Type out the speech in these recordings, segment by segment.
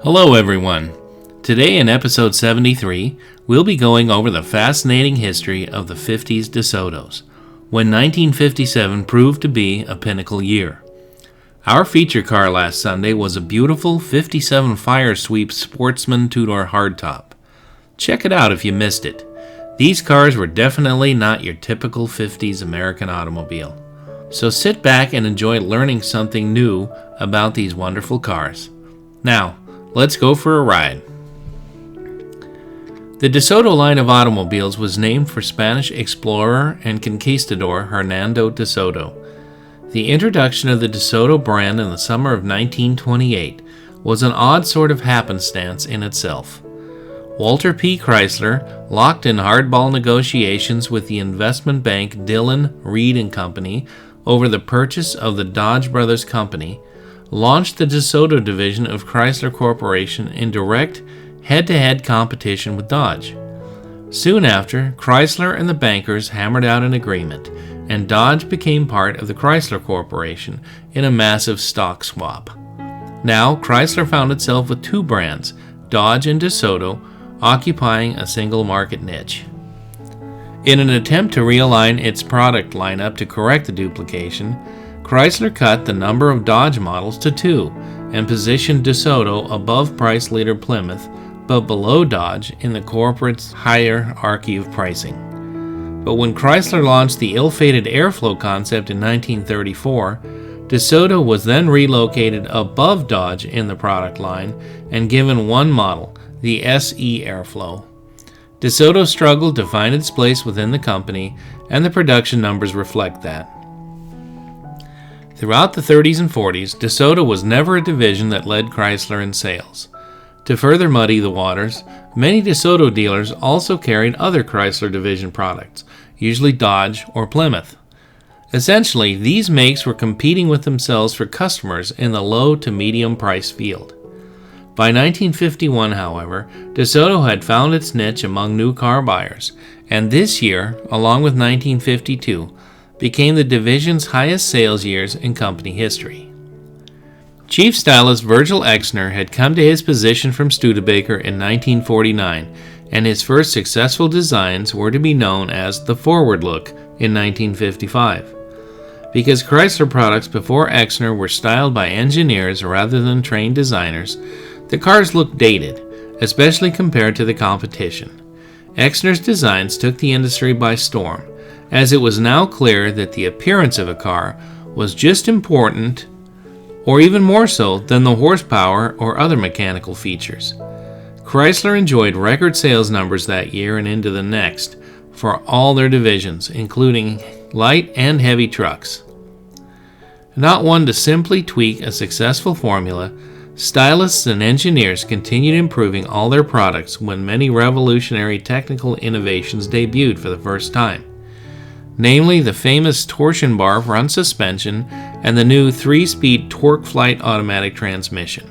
Hello everyone. Today in episode 73, we'll be going over the fascinating history of the 50s DeSoto's, when 1957 proved to be a pinnacle year. Our feature car last Sunday was a beautiful 57 Firesweep Sportsman two-door hardtop. Check it out if you missed it. These cars were definitely not your typical 50s American automobile. So sit back and enjoy learning something new about these wonderful cars. Now, let's go for a ride. The DeSoto line of automobiles was named for Spanish explorer and conquistador Hernando DeSoto. The introduction of the DeSoto brand in the summer of 1928 was an odd sort of happenstance in itself. Walter P. Chrysler, locked in hardball negotiations with the investment bank Dillon, Reed & Company over the purchase of the Dodge Brothers Company, launched the DeSoto division of Chrysler Corporation in direct head-to-head competition with Dodge. Soon after, Chrysler and the bankers hammered out an agreement, and Dodge became part of the Chrysler Corporation in a massive stock swap. Now, Chrysler found itself with two brands, Dodge and DeSoto, occupying a single market niche. In an attempt to realign its product lineup to correct the duplication, Chrysler cut the number of Dodge models to 2 and positioned DeSoto above price leader Plymouth, but below Dodge in the corporate's hierarchy of pricing. But when Chrysler launched the ill-fated Airflow concept in 1934, DeSoto was then relocated above Dodge in the product line and given one model, the SE Airflow. DeSoto struggled to find its place within the company, and the production numbers reflect that. Throughout the 30s and 40s, DeSoto was never a division that led Chrysler in sales. To further muddy the waters, many DeSoto dealers also carried other Chrysler division products, usually Dodge or Plymouth. Essentially, these makes were competing with themselves for customers in the low to medium price field. By 1951, however, DeSoto had found its niche among new car buyers, and this year, along with 1952, became the division's highest sales years in company history. Chief stylist Virgil Exner had come to his position from Studebaker in 1949, and his first successful designs were to be known as the Forward Look in 1955. Because Chrysler products before Exner were styled by engineers rather than trained designers, the cars looked dated, especially compared to the competition. Exner's designs took the industry by storm, as it was now clear that the appearance of a car was just important, or even more so, than the horsepower or other mechanical features. Chrysler enjoyed record sales numbers that year and into the next for all their divisions, including light and heavy trucks. Not one to simply tweak a successful formula, stylists and engineers continued improving all their products when many revolutionary technical innovations debuted for the first time, namely the famous torsion bar front suspension and the new 3-speed TorqueFlite automatic transmission.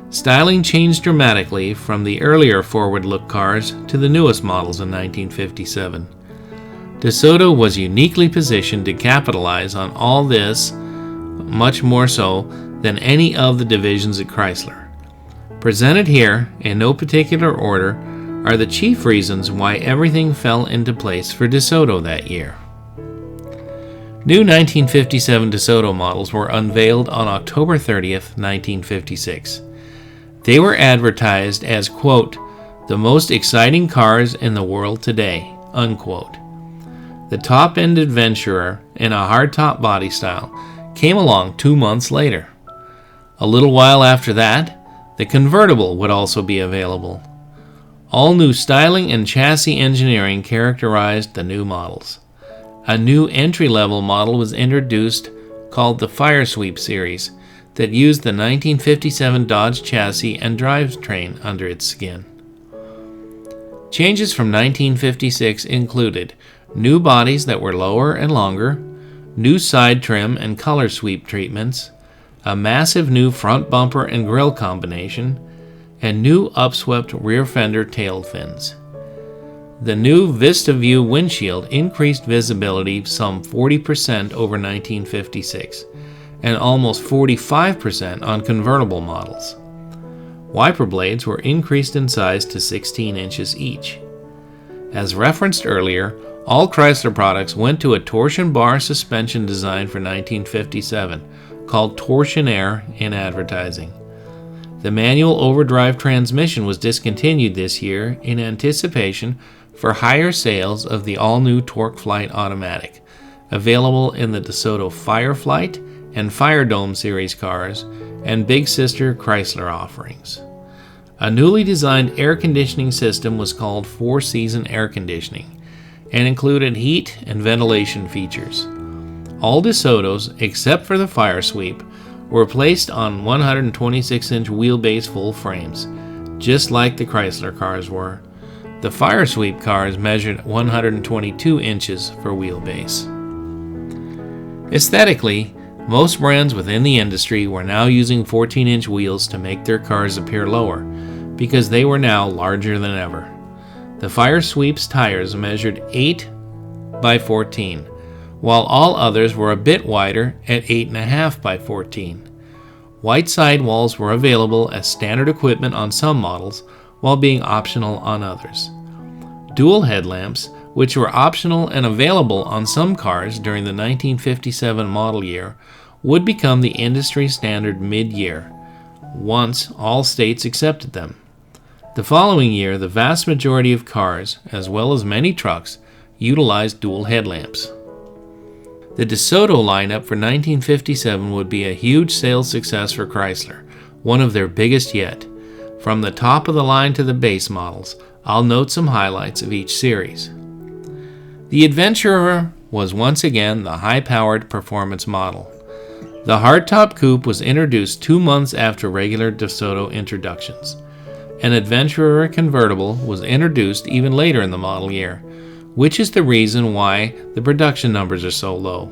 Styling changed dramatically from the earlier forward-look cars to the newest models in 1957. DeSoto was uniquely positioned to capitalize on all this, much more so than any of the divisions at Chrysler. Presented here, in no particular order, are the chief reasons why everything fell into place for DeSoto that year. New 1957 DeSoto models were unveiled on October 30th, 1956. They were advertised as, quote, the most exciting cars in the world today, unquote. The top-end adventurer in a hardtop body style came along 2 months later. A little while after that, the convertible would also be available. All new styling and chassis engineering characterized the new models. A new entry-level model was introduced called the Firesweep series that used the 1957 Dodge chassis and drivetrain under its skin. Changes from 1956 included new bodies that were lower and longer, new side trim and color sweep treatments, a massive new front bumper and grille combination, and new upswept rear fender tail fins. The new Vista View windshield increased visibility some 40% over 1956, and almost 45% on convertible models. Wiper blades were increased in size to 16 inches each. As referenced earlier, all Chrysler products went to a torsion bar suspension design for 1957, called Torsionaire in advertising. The manual overdrive transmission was discontinued this year in anticipation for higher sales of the all-new Torqueflite automatic, available in the DeSoto Fireflight and Firedome series cars and big sister Chrysler offerings. A newly designed air conditioning system was called four-season air conditioning and included heat and ventilation features. All DeSoto's, except for the Firesweep, were placed on 126-inch wheelbase full frames, just like the Chrysler cars were. The Firesweep cars measured 122 inches for wheelbase. Aesthetically, most brands within the industry were now using 14-inch wheels to make their cars appear lower, because they were now larger than ever. The Firesweep's tires measured 8 by 14, while all others were a bit wider at 8.5 by 14. White sidewalls were available as standard equipment on some models, while being optional on others. Dual headlamps, which were optional and available on some cars during the 1957 model year, would become the industry standard mid-year, once all states accepted them. The following year, the vast majority of cars, as well as many trucks, utilized dual headlamps. The DeSoto lineup for 1957 would be a huge sales success for Chrysler, one of their biggest yet. From the top of the line to the base models, I'll note some highlights of each series. The Adventurer was once again the high-powered performance model. The hardtop coupe was introduced 2 months after regular DeSoto introductions. An Adventurer convertible was introduced even later in the model year, which is the reason why the production numbers are so low.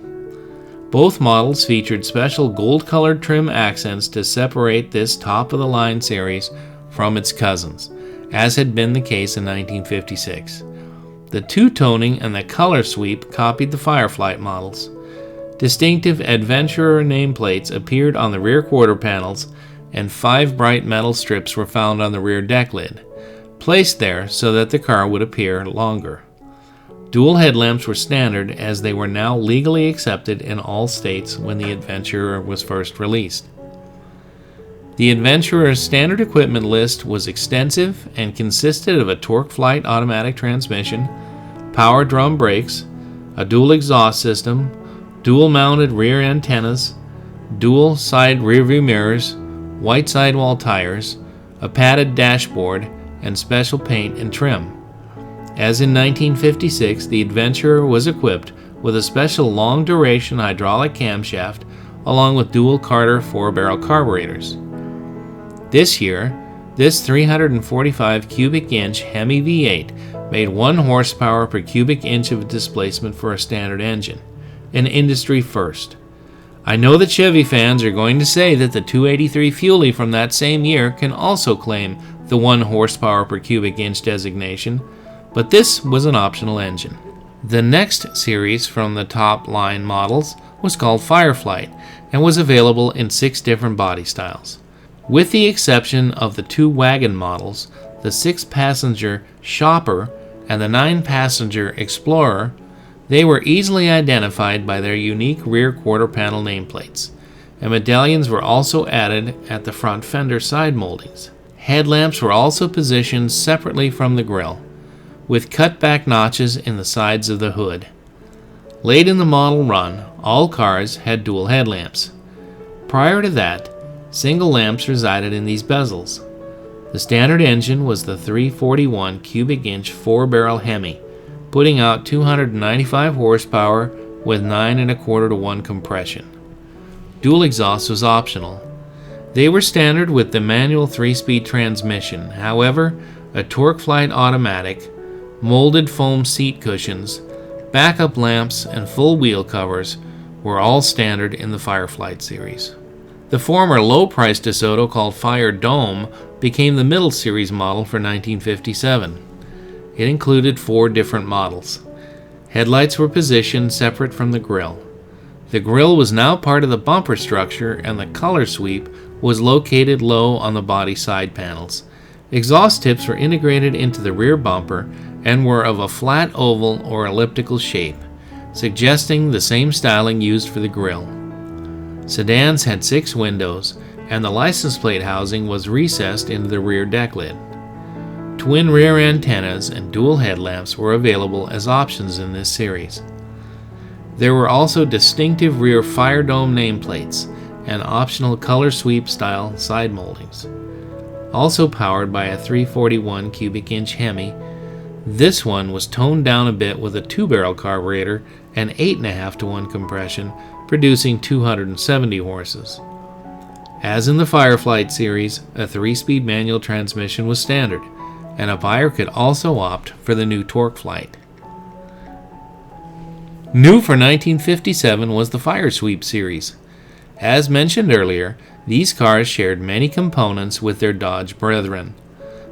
Both models featured special gold-colored trim accents to separate this top-of-the-line series from its cousins, as had been the case in 1956. The two-toning and the color sweep copied the Fireflight models. Distinctive Adventurer nameplates appeared on the rear quarter panels, and 5 bright metal strips were found on the rear deck lid, placed there so that the car would appear longer. Dual headlamps were standard, as they were now legally accepted in all states when the Adventurer was first released. The Adventurer's standard equipment list was extensive and consisted of a Torqueflite automatic transmission, power drum brakes, a dual exhaust system, dual-mounted rear antennas, dual side rearview mirrors, white sidewall tires, a padded dashboard, and special paint and trim. As in 1956, the Adventurer was equipped with a special long-duration hydraulic camshaft along with dual Carter 4-barrel carburetors. This year, this 345 cubic inch Hemi V8 made 1 horsepower per cubic inch of displacement for a standard engine, an industry first. I know that Chevy fans are going to say that the 283 Fuelie from that same year can also claim the 1 horsepower per cubic inch designation, but this was an optional engine. The next series from the top line models was called Fireflight and was available in 6 different body styles. With the exception of the 2 wagon models, the 6-passenger Shopper and the 9-passenger Explorer, they were easily identified by their unique rear quarter panel nameplates, and medallions were also added at the front fender side moldings. Headlamps were also positioned separately from the grille, with cut-back notches in the sides of the hood. Late in the model run, all cars had dual headlamps. Prior to that, single lamps resided in these bezels. The standard engine was the 341 cubic inch 4-barrel Hemi, putting out 295 horsepower with 9.25 to 1 compression. Dual exhaust was optional. They were standard with the manual 3-speed transmission. However, a Torqueflite automatic, molded foam seat cushions, backup lamps, and full wheel covers were all standard in the Fireflight series. The former low-priced DeSoto called Firedome became the middle series model for 1957. It included 4 different models. Headlights were positioned separate from the grille. The grille was now part of the bumper structure, and the color sweep was located low on the body side panels. Exhaust tips were integrated into the rear bumper and were of a flat oval or elliptical shape, suggesting the same styling used for the grille. Sedans had 6 windows, and the license plate housing was recessed into the rear deck lid. Twin rear antennas and dual headlamps were available as options in this series. There were also distinctive rear Firedome nameplates and optional color sweep style side moldings. Also powered by a 341 cubic inch Hemi, this one was toned down a bit with a 2-barrel carburetor and 8.5-to-1 compression, producing 270 horses. As in the Fireflight series, a 3-speed manual transmission was standard, and a buyer could also opt for the new TorqueFlite. New for 1957 was the Firesweep series. As mentioned earlier, these cars shared many components with their Dodge brethren.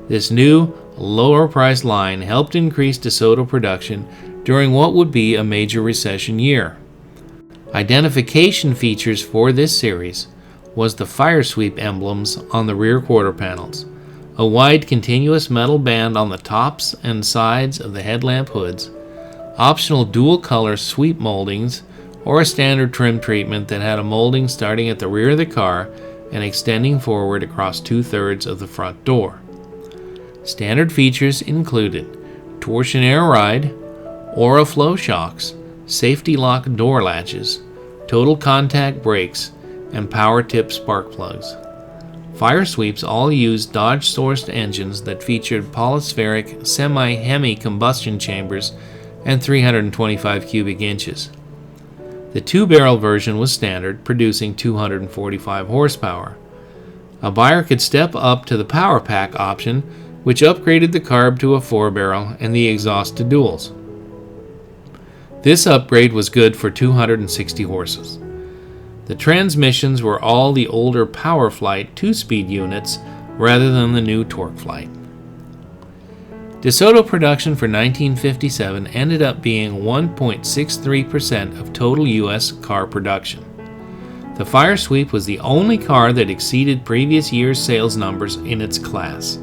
This new, lower-priced line helped increase DeSoto production during what would be a major recession year. Identification features for this series was the Firesweep emblems on the rear quarter panels, a wide continuous metal band on the tops and sides of the headlamp hoods, optional dual-color sweep moldings, or a standard trim treatment that had a molding starting at the rear of the car and extending forward across 2/3 of the front door. Standard features included torsion air ride, Aura flow shocks, safety lock door latches, total contact brakes, and power tip spark plugs. Firesweeps all used Dodge-sourced engines that featured polyspheric semi-Hemi combustion chambers and 325 cubic inches. The 2-barrel version was standard, producing 245 horsepower. A buyer could step up to the Power Pack option, which upgraded the carb to a 4-barrel and the exhaust to duals. This upgrade was good for 260 horses. The transmissions were all the older Powerflight 2-speed units rather than the new TorqueFlite. DeSoto production for 1957 ended up being 1.63% of total U.S. car production. The Firesweep was the only car that exceeded previous year's sales numbers in its class.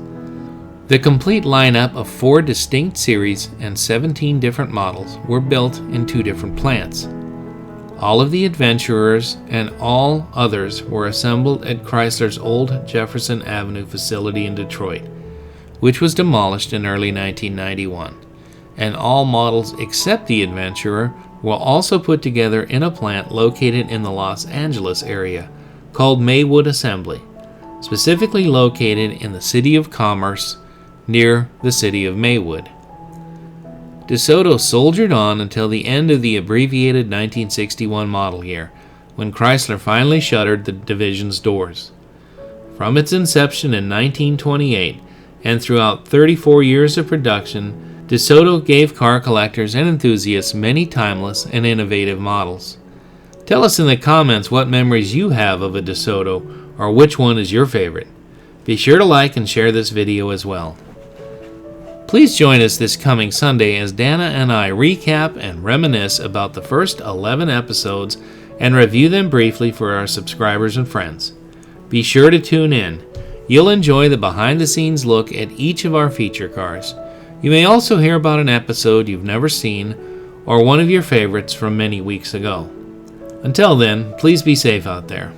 The complete lineup of 4 distinct series and 17 different models were built in 2 different plants. All of the Adventurers and all others were assembled at Chrysler's old Jefferson Avenue facility in Detroit, which was demolished in early 1991, and all models except the Adventurer were also put together in a plant located in the Los Angeles area called Maywood Assembly, specifically located in the City of Commerce near the city of Maywood. DeSoto soldiered on until the end of the abbreviated 1961 model year, when Chrysler finally shuttered the division's doors. From its inception in 1928 and throughout 34 years of production, DeSoto gave car collectors and enthusiasts many timeless and innovative models. Tell us in the comments what memories you have of a DeSoto or which one is your favorite. Be sure to like and share this video as well. Please join us this coming Sunday as Dana and I recap and reminisce about the first 11 episodes and review them briefly for our subscribers and friends. Be sure to tune in. You'll enjoy the behind-the-scenes look at each of our feature cars. You may also hear about an episode you've never seen or one of your favorites from many weeks ago. Until then, please be safe out there.